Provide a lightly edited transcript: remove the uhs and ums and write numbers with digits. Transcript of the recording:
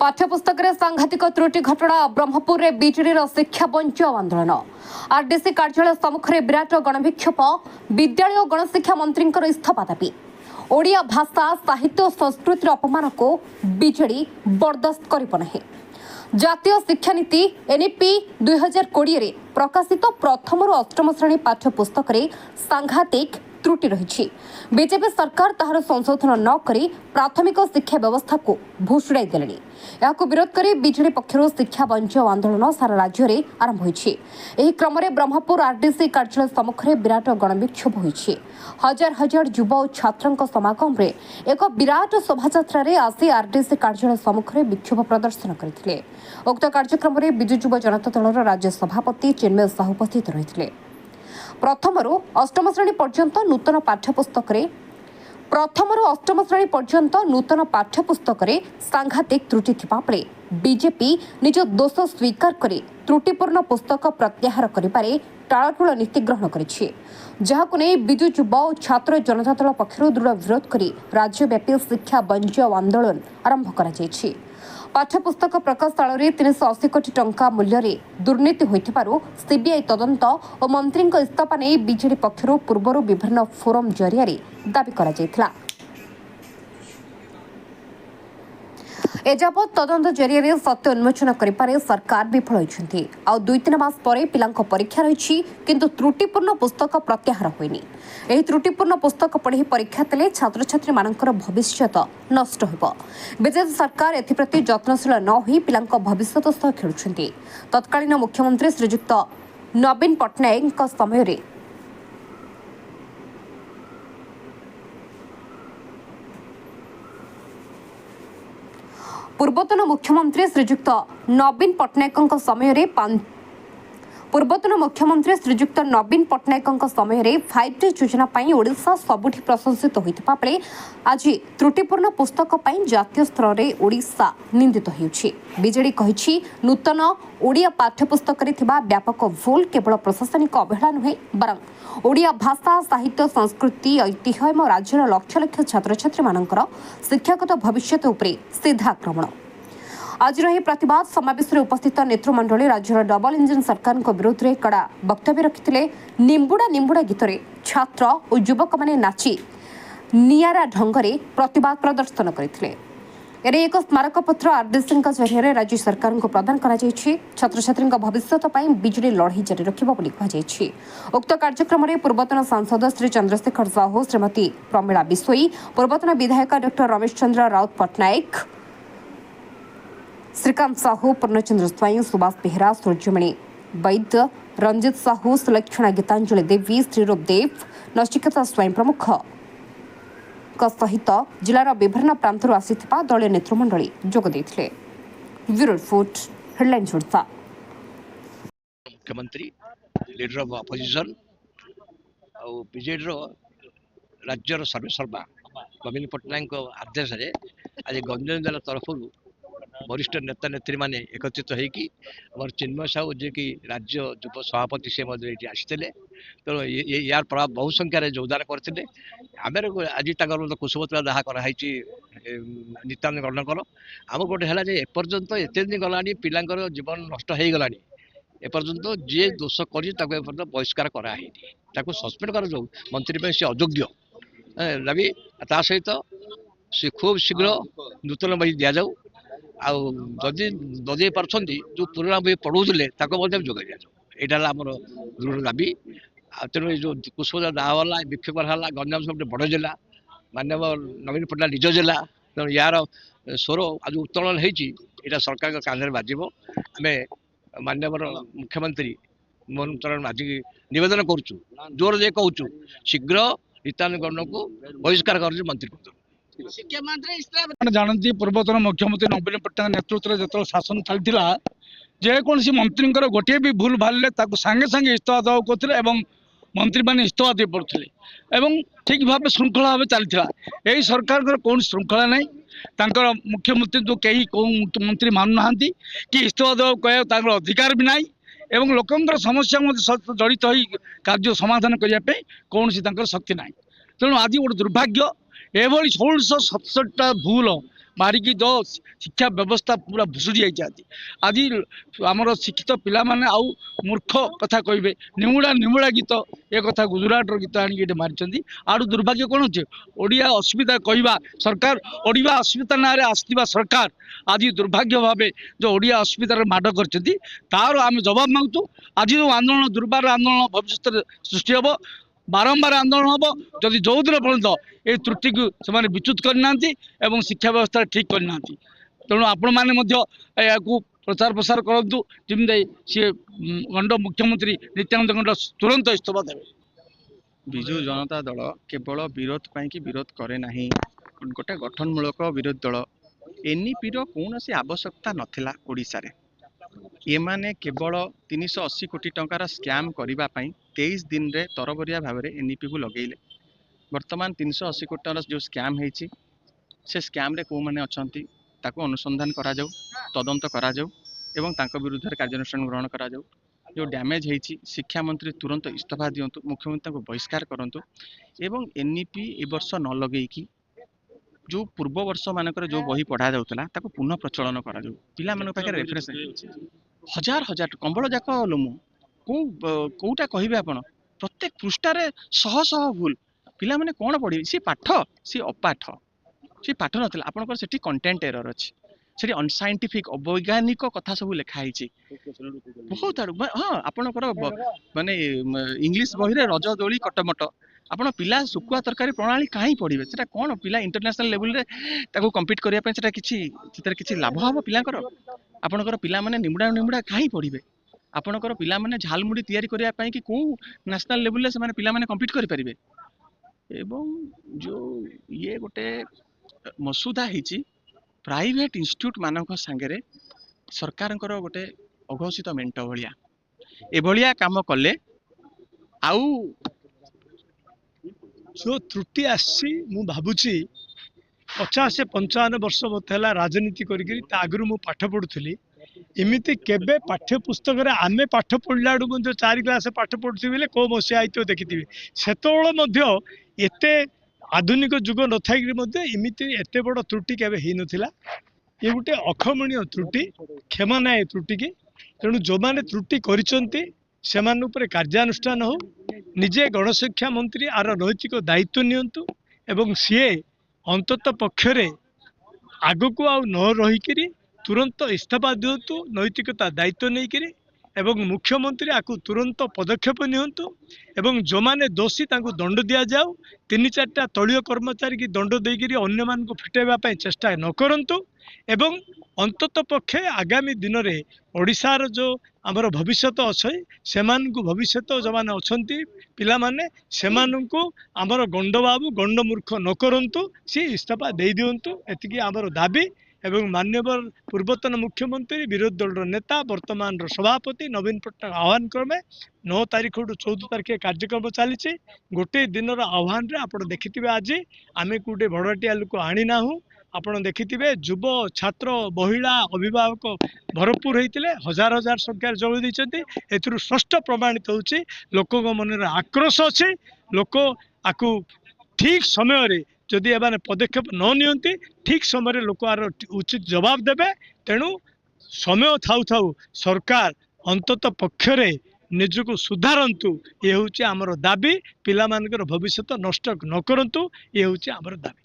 पाठ्यपुस्तक सांघातिक त्रुटि घटना ब्रह्मपुर में बीजेडी शिक्षा बंचाओ आंदोलन आरडीसी कार्यालय सम्मुखें विराट गणविक्षोभ विद्यालय और गणशिक्षा मंत्री इस्तीफा दाबी ओडिया भाषा साहित्य और संस्कृतिर अपमान को बीजेडी बर्दास्त करिब नहीं। जातीय शिक्षा नीति एनईपी 2020 प्रकाशित प्रथम और अष्टम श्रेणी पाठ्यपुस्तक सांघातिक त्रुटि रही। बीजेपी सरकार ताहार संशोधन न करी प्राथमिक शिक्षा व्यवस्था को भुशुड़ाई देले। यहां विरोध कर बीजेडी पक्षर शिक्षा बंचाओ आंदोलन सारा राज्य में आरंभ होइछि। एही क्रम में ब्रह्मपुर आरडीसी कार्यालय सम्मुखें विराट गणविक्षोभ होइछि। हजार हजार युवा और छात्रों समागम रे एक विराट शोभायात्रा आसी आरडीसी कार्यालय सम्मुखें विक्षोभ प्रदर्शन करथिले। उक्त कार्यक्रम में विजु युवा जनता दलर राज्य सभापति चिन्मय साहू उपस्थित रहिथिले। प्रथम अष्टम श्रेणी पर्यंत नूतन पाठ्यपुस्तक सांघातिक त्रुटि थिबा बेले बीजेपी निज दोष स्वीकार करी त्रुटिपूर्ण पुस्तक प्रत्याहार करिबारे टाळाटुळ नीति ग्रहण करिछि। जहाकु नै विजु युवा और छात्र जनता दल पक्षरु दृढ़ विरोध करी राज्यव्यापी शिक्षा बंचाओ आंदोलन आरंभ करा जायछि। पाठ्यपुस्तक प्रकाशशाला 380 कोटी टंका मूल्य दुर्नीति होइथिबारु सीबीआई तदंत और मंत्री इस्तीफा नहीं बीजेडी पक्षरु पूर्व विभिन्न फोरम जरिया दाबी करा जायथिला। एजावत तदंत जरिया सत्य उन्मोचन करिपारे सरकार विफल होइछन्ति। आ 2-3 मास परे पिलांक परीक्षा रहिछि किंतु त्रुटिपूर्ण पुस्तक प्रत्याहार होइनि। एही त्रुटिपूर्ण पुस्तक पढ़ी परीक्षा देले छात्र छात्री मानकर भविष्य नष्ट होइबो। बीजेपी सरकार एथिप्रति यत्नशील न होई पिलांक भविष्य सह खेलुछन्ति। तत्कालीन मुख्यमंत्री श्रीयुक्त नवीन पट्टनायक समय रे पूर्वतन मुख्यमंत्री श्रीयुक्त नवीन पट्टनायक समय 5T योजना ओडिशा सबुठी प्रशंसित होता बेले आज त्रुटिपूर्ण पुस्तक जातीय स्तर में ओडिशा निंदित होउछि। बीजेडी कहिछि नूतन ओडिया पाठ्यपुस्तक व्यापक भूल केवल प्रशासनिक अवहेला नुहे बरं ओडिया भाषा साहित्य संस्कृति ऐतिह्य और राज्यर लक्ष लक्ष छात्र छात्री मानकर शिक्षागत भविष्य उपरे सीधा आक्रमण। आज प्रतिवाद समावेश में उपस्थित नेतृमंडली राज्यर डबल इंजिन सरकार विरोध में कड़ा वक्तव्य रखिते। निम्बुड़ा निम्बुड़ा गीत छात्र और युवक मैंने नाची नियारा ढंग से प्रतिवाद प्रदर्शन करते। एक स्मारकपत्र आरडीसी जरिए राज्य सरकार को प्रदान करा छात्र छात्री भविष्य बीजेडी लड़ाई जारी रखा। उक्त कार्यक्रम में पूर्वतन सांसद श्री चंद्रशेखर साहू श्रीमती प्रमीला बिशोई पूर्वतन विधायक डॉ रमेश चंद्र राउत पट्टनायक श्रीकांत साहू पूर्णचंद्र स्वाई सुभाष बेहरा सूर्यमणि वैद्य रंजित साहू सुलक्षणा गीतांजलि देवी श्रीरूप देव नचिकेता स्वयं प्रमुख सहित जिलार विभिन्न प्रांतर आसिथिबा दलीय नेतृमंडली जोग देथिले। Bureau report headlines Odisha. मुख्यमंत्री लीडर ऑफ अपोजिशन और बीजेडी राज्यर सर्वेसर्वा नवीन पट्टनायक आदेश आज गंजाम जिला तरफ वरिष्ठ नेता नेत्री मैंने एकत्रित होकर चिन्मय साहू जी की राज्य युव सभापति से आसते तेणु यार प्रभाव बहु संख्यार योगदान करते। आम आज कुशवतला जहाँ कराई नित्यानंद गणकर आम गोटे है एपर्यंत एत दिन गला पिलांकर जीवन नष्ट हो गला एपर्यंत जी दोष कर बहिष्कार कराई सस्पेंड कर मंत्री से अयोग्य दाबी ता सहित से खूब शीघ्र नूतन बही दि जाऊ आदि दजे पार्टी जो पुराना बही पढ़ाऊे जोगाई दि जाऊ आमर दृढ़ दाबी। तेणु जो कुशवजा दाला विक्षोभ है गंजाम सब बड़ जिला मानव नवीन पट्टनायक निज जिला तेणु यार स्वर आज उत्तोलन होता सरकार कांधे बाजिब। आम मानव मुख्यमंत्री मोहन चरण माझी नवेदन करुचु जोर जे कहूँ शीघ्र नित्यानंद गौड़ को बहिष्कार कर मंत्री पद जानती पूर्वतन मुख्यमंत्री नवीन पट्टनायक नेतृत्व जो शासन चलता जेकोसी मंत्री गोटे भी भूल भाले सांगे सांगे इस्तीफा देवा कहते मंत्री मैंने इस्तीफा दे पड़ते ठीक भाव श्रृंखला भाव चलता। यही सरकार कौन श्रृंखला ना मुख्यमंत्री जो कई मंत्री मानुना कि इस्तीफा देवा कह अधिकार भी ना एवं लोकंर समस्या जड़ित हो कार्य समाधान करने कौन शक्ति ना। तेणु आज गोटे दुर्भाग्य एभली 1667 भूल मारिकी जो शिक्षा व्यवस्था पूरा भुसुड़ी जाती आज आमर शिक्षित पिला माने आउ मूर्ख कथा कहे निमुड़ा निमुड़ा गीत ए कथा गुजरात गीत आनिक मारी आड़ दुर्भाग्य कौन अच्छे ओडिया असुविधा कहवा सरकार ओडिया असुविधा ना आसवा सरकार आज दुर्भाग्य भाव जो ओडिया असुविधार माड कर तार आम जवाब मांगु आज जो आंदोलन दुर्बार आंदोलन भविष्य सृष्टि हम बारंबार आंदोलन हम जदि जो दिन पर्यंत ये त्रुटि को से विच्युत करना शिक्षा व्यवस्था ठीक करना तेणु आपण मैंने प्रचार प्रसार करूँ जमी सी गंड मुख्यमंत्री नित्यानंद गंड तुरंत इस्तीफा देवे। विजु जनता दल केवल विरोध पाई विरोध करे नहीं गोटे गठनमूलक विरोध दल एनईपी कौन सी आवश्यकता नथिला ओडिशा रे ये माने केवल 380 कोटी टंकार स्कैम करने 23 दिन रे तरबरिया भाव में एनईपी को लगेले वर्तमान 380 कोटी टंकार जो स्कैम होती से स्कैम रे को माने अछंती ताको अनुसंधान करा जाऊ तदंत करा जाऊ एवं तांको विरुद्ध कार्यानुष्ठान ग्रहण करा जाऊ जो डैमेज होती शिक्षा मंत्री तुरंत इस्तीफा दिंतु मुख्यमंत्री को बहिष्कार करंतु एवं एनईपी ए वर्ष न लगेकी जो पूर्व वर्ष मानकर जो बही पढ़ा जाऊला ताको पुनः प्रचलन करा जाऊ पिला मान पाखे रेफरेंस हजार हजार कंबल जाक लोमो कोटा कहिबे आपण प्रत्येक पृष्ठारे शह शह भूल पिला माने कोन पढ़ी सी पाठ सी अपाठ सी पाठ नथिला आपनकर सेठी कंटेंट एरर अछि सेठी अनसाइंटिफिक अवैज्ञानिक कथा सब लिखा है बहुत आड़ हाँ आपणकर माने इंग्लिश बही रे रज दोली कटमट आपण पिला सुकुआ तरकारी प्रणाली कहीं पढ़े से कौन पिला इंटरनेशनल लेवल रे ताको कम्पीट करने से किसी लाभ हम पिलांकर आपणकर पिला माने निमुड़ा निमुड़ा कहीं पढ़े आपणकर पिला माने झालमुड़ी तैयारी करने कि कौ नेशनल लेवल रे से पिला माने कम्पीट करि परिबे एवं जो ये गोटे मसुदा हिची प्राइवेट इंस्टीट्यूट मानक सांगे सरकार गोटे अघोषित मेंट भलिया ए भलिया काम कले आउ जो त्रुटि आसी मु भावुची 50-55 वर्ष मत है राजनीति करी आगु मु पाठ पढ़ुली एमती केबे पाठ्य पुस्तक रे आमे पाठ पढ़ला 4 क्लास पाठ पढ़ुथि बेले को मसिया आइतो देखिथिबे सेतोळ एते आधुनिक जुग न थाइकरी मध्ये एमिति एते बड़ त्रुटि केबे ही नथिला ये गोटे अक्षमणीय त्रुटि क्षमा ना त्रुटि की तेणु जो माने त्रुटि करिसंती सेमान उपरे कार्यानुष्ठान हो निजे गणशिक्षा मंत्री आर नैतिक दायित्व नियंतु एवं सीए अंतत पक्षरे आगको आ न रहीकि तुरंत इस्तीफा दिंतु नैतिकता दायित्व नहीं करी एवं मुख्यमंत्री आकु तुरंत पदक्षेप नियंतु एवं जो माने दोषी तांको दंड दिया जाऊ 3-4टा तलीय कर्मचारी की दंड देकर अन्य मान को फिटेबा चेष्टा न करंतु एवं अंतत पक्षे आगामी दिन में ओडिशार जो आमर भविष्यत अच्छे से भविष्यत जो मैंने अच्छा पिला माने सेमानंकु आमर गंड बाबू गंड मूर्ख न करंतु सी इस्तीफा दे दिंतु एतिकी आमर दाबी एवं माननीय पूर्वतन मुख्यमंत्री विरोधी दल नेता वर्तमान सभापति नवीन पट्टनायक आह्वान क्रमे 9 तारीख 14 तारीख कार्यक्रम चली गोटे दिन आह्वान रे आप देखिथे आज आम गोटे भड़ाटिया लोक आनीना आपड़ देखिथे युव छात्र महिला अभिभावक भरपूर होते हजार हजार संख्यार जोड़ देते एथुरु स्पष्ट प्रमाणित होची लोक मन आक्रोश अच्छे लोक आकु ठीक समय रे जदि एबाने पदक्षेप न नियंती ठीक समय लोक आर उचित जवाब देबे तेणु समय थाउ थाउ सरकार अंतत पक्षरे निजको सुधारंतु ये हूँ आमर दाबी पिला मानकर भविष्य नष्ट न करंतु ये हूँ आमर दाबी।